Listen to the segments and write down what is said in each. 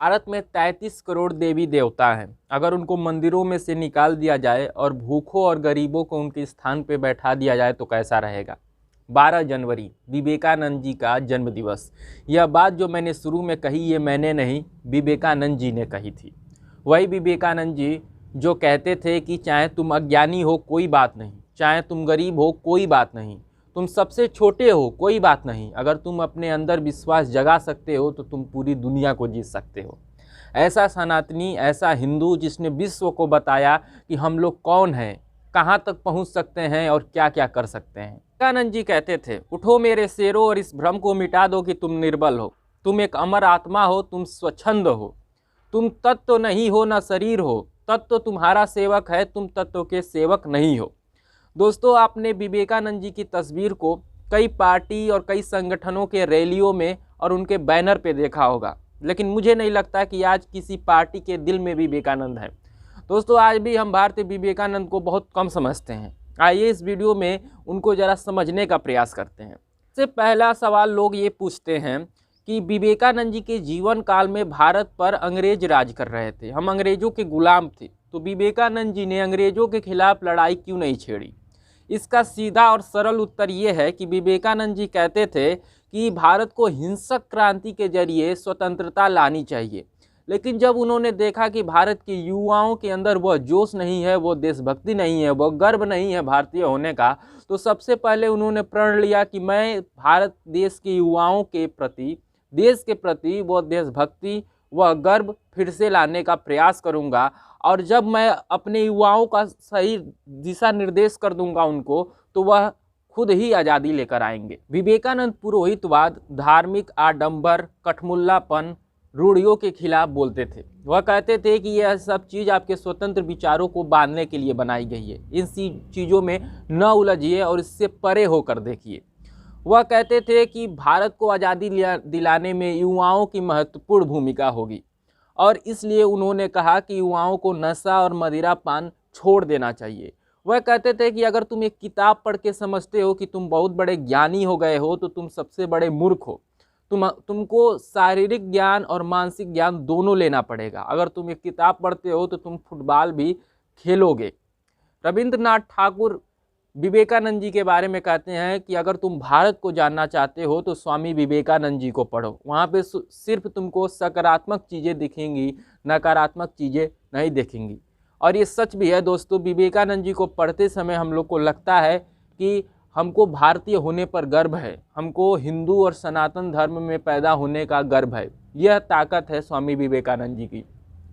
भारत में 33 करोड़ देवी देवता हैं। अगर उनको मंदिरों में से निकाल दिया जाए और भूखों और गरीबों को उनके स्थान पर बैठा दिया जाए तो कैसा रहेगा। 12 जनवरी विवेकानंद जी का जन्म दिवस। यह बात जो मैंने शुरू में कही ये मैंने नहीं, विवेकानंद जी ने कही थी। वही विवेकानंद जी जो कहते थे कि चाहे तुम अज्ञानी हो कोई बात नहीं, चाहे तुम गरीब हो कोई बात नहीं, तुम सबसे छोटे हो कोई बात नहीं, अगर तुम अपने अंदर विश्वास जगा सकते हो तो तुम पूरी दुनिया को जीत सकते हो। ऐसा सनातनी, ऐसा हिंदू जिसने विश्व को बताया कि हम लोग कौन हैं, कहाँ तक पहुँच सकते हैं और क्या क्या कर सकते हैं। विवेकानंद जी कहते थे, उठो मेरे शेरों और इस भ्रम को मिटा दो कि तुम निर्बल हो, तुम एक अमर आत्मा हो, तुम स्वच्छंद हो, तुम तत्व नहीं हो ना शरीर हो, तत्व तुम्हारा सेवक है, तुम तत्व के सेवक नहीं हो। दोस्तों, आपने विवेकानंद जी की तस्वीर को कई पार्टी और कई संगठनों के रैलियों में और उनके बैनर पे देखा होगा, लेकिन मुझे नहीं लगता कि आज किसी पार्टी के दिल में विवेकानंद है। दोस्तों, आज भी हम भारतीय विवेकानंद को बहुत कम समझते हैं। आइए इस वीडियो में उनको ज़रा समझने का प्रयास करते हैं। सबसे पहला सवाल लोग ये पूछते हैं कि विवेकानंद जी के जीवन काल में भारत पर अंग्रेज राज कर रहे थे, हम अंग्रेज़ों के गुलाम थे, तो विवेकानंद जी ने अंग्रेज़ों के खिलाफ लड़ाई क्यों नहीं छेड़ी। इसका सीधा और सरल उत्तर ये है कि विवेकानंद जी कहते थे कि भारत को हिंसक क्रांति के जरिए स्वतंत्रता लानी चाहिए, लेकिन जब उन्होंने देखा कि भारत के युवाओं के अंदर वह जोश नहीं है, वो देशभक्ति नहीं है, वह गर्व नहीं है भारतीय होने का, तो सबसे पहले उन्होंने प्रण लिया कि मैं भारत देश के युवाओं के प्रति, देश के प्रति वह देशभक्ति, वह गर्व फिर से लाने का प्रयास करूंगा, और जब मैं अपने युवाओं का सही दिशा निर्देश कर दूंगा उनको, तो वह खुद ही आज़ादी लेकर आएंगे। विवेकानंद पुरोहितवाद, धार्मिक आडंबर, कठमुल्लापन, रूढ़ियों के खिलाफ बोलते थे। वह कहते थे कि यह सब चीज़ आपके स्वतंत्र विचारों को बांधने के लिए बनाई गई है, इन चीज़ों में न उलझिए और इससे परे होकर देखिए। वह कहते थे कि भारत को आज़ादी दिलाने में युवाओं की महत्वपूर्ण भूमिका होगी, और इसलिए उन्होंने कहा कि युवाओं को नशा और मदिरा पान छोड़ देना चाहिए। वह कहते थे कि अगर तुम एक किताब पढ़ के समझते हो कि तुम बहुत बड़े ज्ञानी हो गए हो तो तुम सबसे बड़े मूर्ख हो। तुमको शारीरिक ज्ञान और मानसिक ज्ञान दोनों लेना पड़ेगा। अगर तुम एक किताब पढ़ते हो तो तुम फुटबॉल भी खेलोगे। रविंद्रनाथ ठाकुर विवेकानंद जी के बारे में कहते हैं कि अगर तुम भारत को जानना चाहते हो तो स्वामी विवेकानंद जी को पढ़ो, वहाँ पे सिर्फ तुमको सकारात्मक चीज़ें दिखेंगी, नकारात्मक चीज़ें नहीं दिखेंगी। और ये सच भी है दोस्तों, विवेकानंद जी को पढ़ते समय हम लोग को लगता है कि हमको भारतीय होने पर गर्व है, हमको हिंदू और सनातन धर्म में पैदा होने का गर्व है। यह ताकत है स्वामी विवेकानंद जी की।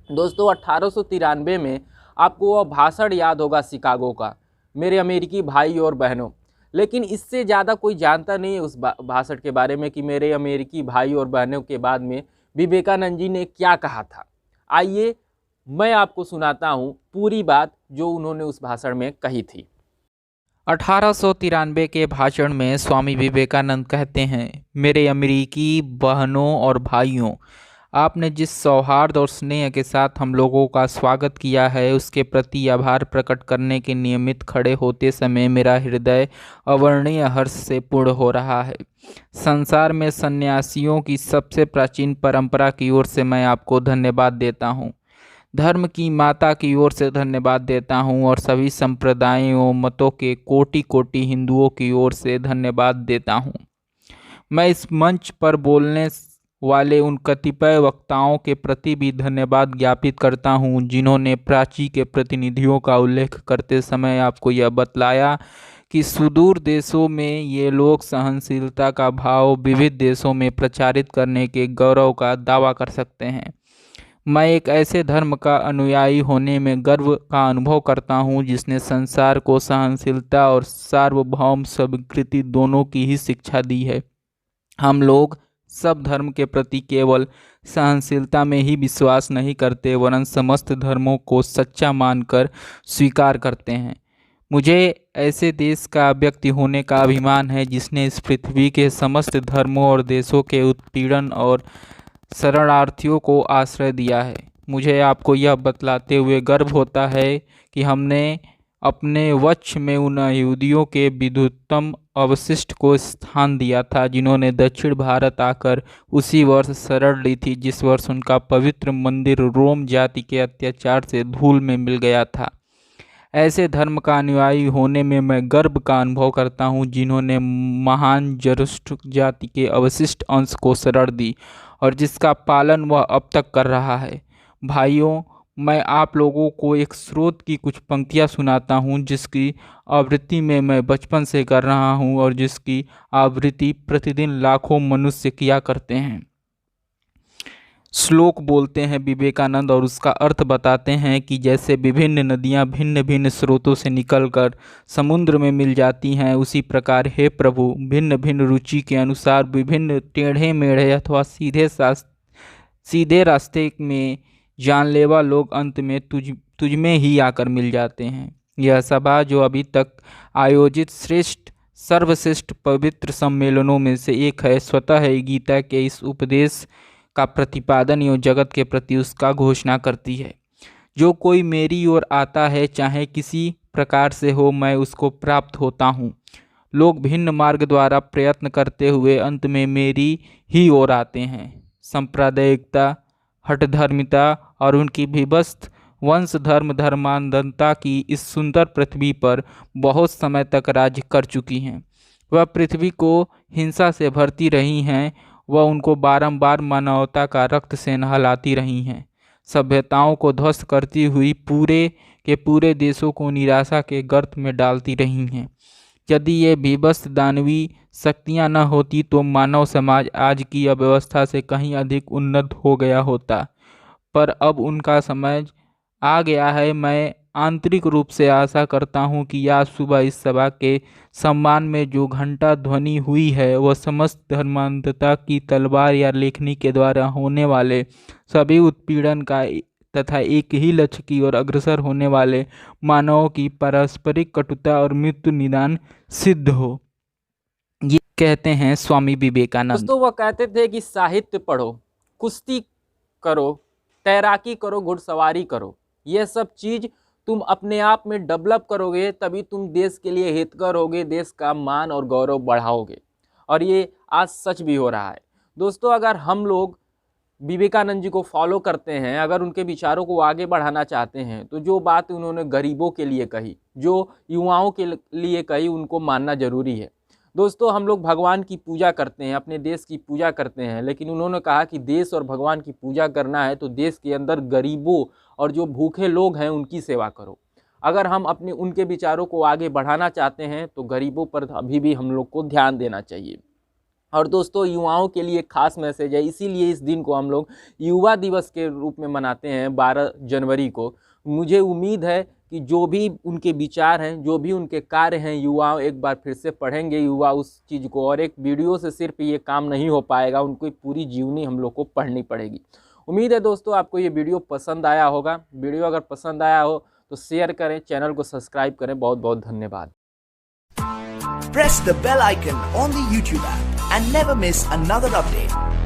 दोस्तों, 1893 में आपको वह भाषण याद होगा शिकागो का, मेरे अमेरिकी भाई और बहनों, लेकिन इससे ज़्यादा कोई जानता नहीं है उस भाषण के बारे में कि मेरे अमेरिकी भाई और बहनों के बाद में विवेकानंद जी ने क्या कहा था। आइए मैं आपको सुनाता हूँ पूरी बात जो उन्होंने उस भाषण में कही थी। 1893 के भाषण में स्वामी विवेकानंद कहते हैं, मेरे अमेरिकी बहनों और भाइयों, आपने जिस सौहार्द और स्नेह के साथ हम लोगों का स्वागत किया है उसके प्रति आभार प्रकट करने के नियमित खड़े होते समय मेरा हृदय अवर्णीय हर्ष से पूर्ण हो रहा है। संसार में सन्यासियों की सबसे प्राचीन परंपरा की ओर से मैं आपको धन्यवाद देता हूँ, धर्म की माता की ओर से धन्यवाद देता हूँ, और सभी संप्रदायों मतों के कोटि कोटि हिंदुओं की ओर से धन्यवाद देता हूँ। मैं इस मंच पर बोलने वाले उन कतिपय वक्ताओं के प्रति भी धन्यवाद ज्ञापित करता हूँ जिन्होंने प्राची के प्रतिनिधियों का उल्लेख करते समय आपको यह बतलाया कि सुदूर देशों में ये लोग सहनशीलता का भाव विविध देशों में प्रचारित करने के गौरव का दावा कर सकते हैं। मैं एक ऐसे धर्म का अनुयायी होने में गर्व का अनुभव करता हूँ जिसने संसार को सहनशीलता और सार्वभौम स्वीकृति दोनों की ही शिक्षा दी है। हम लोग सब धर्म के प्रति केवल सहनशीलता में ही विश्वास नहीं करते वरन समस्त धर्मों को सच्चा मानकर स्वीकार करते हैं। मुझे ऐसे देश का व्यक्ति होने का अभिमान है जिसने इस पृथ्वी के समस्त धर्मों और देशों के उत्पीड़न और शरणार्थियों को आश्रय दिया है। मुझे आपको यह बतलाते हुए गर्व होता है कि हमने अपने वक्ष में उन यहूदियों के विधुत्तम अवशिष्ट को स्थान दिया था जिन्होंने दक्षिण भारत आकर उसी वर्ष शरण ली थी जिस वर्ष उनका पवित्र मंदिर रोम जाति के अत्याचार से धूल में मिल गया था। ऐसे धर्म का अनुयायी होने में मैं गर्व का अनुभव करता हूँ जिन्होंने महान जरुष्ट जाति के अवशिष्ट अंश को शरण दी और जिसका पालन वह अब तक कर रहा है। भाइयों, मैं आप लोगों को एक स्रोत की कुछ पंक्तियाँ सुनाता हूँ जिसकी आवृत्ति में मैं बचपन से कर रहा हूँ और जिसकी आवृत्ति प्रतिदिन लाखों मनुष्य किया करते हैं। श्लोक बोलते हैं विवेकानंद और उसका अर्थ बताते हैं कि जैसे विभिन्न नदियाँ भिन्न भिन्न स्रोतों से निकलकर समुद्र में मिल जाती हैं, उसी प्रकार हे प्रभु भिन्न भिन्न रुचि के अनुसार विभिन्न टेढ़े मेढ़े अथवा सीधे रास्ते में जानलेवा लोग अंत में तुझ में ही आकर मिल जाते हैं। यह सभा जो अभी तक आयोजित सर्वश्रेष्ठ पवित्र सम्मेलनों में से एक है, स्वतः ही गीता के इस उपदेश का प्रतिपादन एवं जगत के प्रति उसका घोषणा करती है। जो कोई मेरी ओर आता है, चाहे किसी प्रकार से हो, मैं उसको प्राप्त होता हूँ। लोग भिन्न मार्ग द्वारा प्रयत्न करते हुए अंत में मेरी ही ओर आते हैं। सांप्रदायिकता, हठधर्मिता और उनकी विभस्त वंश धर्मांधता की इस सुंदर पृथ्वी पर बहुत समय तक राज्य कर चुकी हैं। वह पृथ्वी को हिंसा से भरती रही हैं, वह उनको बारंबार मानवता का रक्त से नहलाती रही हैं, सभ्यताओं को ध्वस्त करती हुई पूरे के पूरे देशों को निराशा के गर्त में डालती रही हैं। यदि ये विभत्स दानवी शक्तियाँ न होती तो मानव समाज आज की अव्यवस्था से कहीं अधिक उन्नत हो गया होता, पर अब उनका समय आ गया है। मैं आंतरिक रूप से आशा करता हूँ कि आज सुबह इस सभा के सम्मान में जो घंटा ध्वनि हुई है वह समस्त धर्मांधता की तलवार या लेखनी के द्वारा होने वाले सभी उत्पीड़न का तथा एक ही लक्ष्य की ओर अग्रसर होने वाले मानवों की पारस्परिक कटुता और मृत्यु निदान सिद्ध हो। ये कहते हैं स्वामी विवेकानंद। दोस्तों, वह कहते थे कि साहित्य पढ़ो, कुश्ती करो, तैराकी करो, घुड़सवारी करो। यह सब चीज़ तुम अपने आप में डेवलप करोगे तभी तुम देश के लिए हितकर होगे, देश का मान और गौरव बढ़ाओगे। और ये आज सच भी हो रहा है। दोस्तों, अगर हम लोग विवेकानंद जी को फॉलो करते हैं, अगर उनके विचारों को आगे बढ़ाना चाहते हैं, तो जो बात उन्होंने गरीबों के लिए कही, जो युवाओं के लिए कही, उनको मानना जरूरी है। दोस्तों, हम लोग भगवान की पूजा करते हैं, अपने देश की पूजा करते हैं, लेकिन उन्होंने कहा कि देश और भगवान की पूजा करना है तो देश के अंदर गरीबों और जो भूखे लोग हैं उनकी सेवा करो। अगर हम अपने उनके विचारों को आगे बढ़ाना चाहते हैं तो गरीबों पर अभी भी हम लोग को ध्यान देना चाहिए। और दोस्तों, युवाओं के लिए खास मैसेज है, इसीलिए इस दिन को हम लोग युवा दिवस के रूप में मनाते हैं 12 जनवरी को। मुझे उम्मीद है कि जो भी उनके विचार हैं, जो भी उनके कार्य हैं, युवा एक बार फिर से पढ़ेंगे युवा उस चीज़ को, और एक वीडियो से सिर्फ ये काम नहीं हो पाएगा, उनको पूरी जीवनी हम लोग को पढ़नी पड़ेगी। उम्मीद है दोस्तों आपको ये वीडियो पसंद आया होगा। वीडियो अगर पसंद आया हो तो शेयर करें, चैनल को सब्सक्राइब करें। बहुत बहुत धन्यवाद। Press the bell icon on the YouTube app and never miss another update.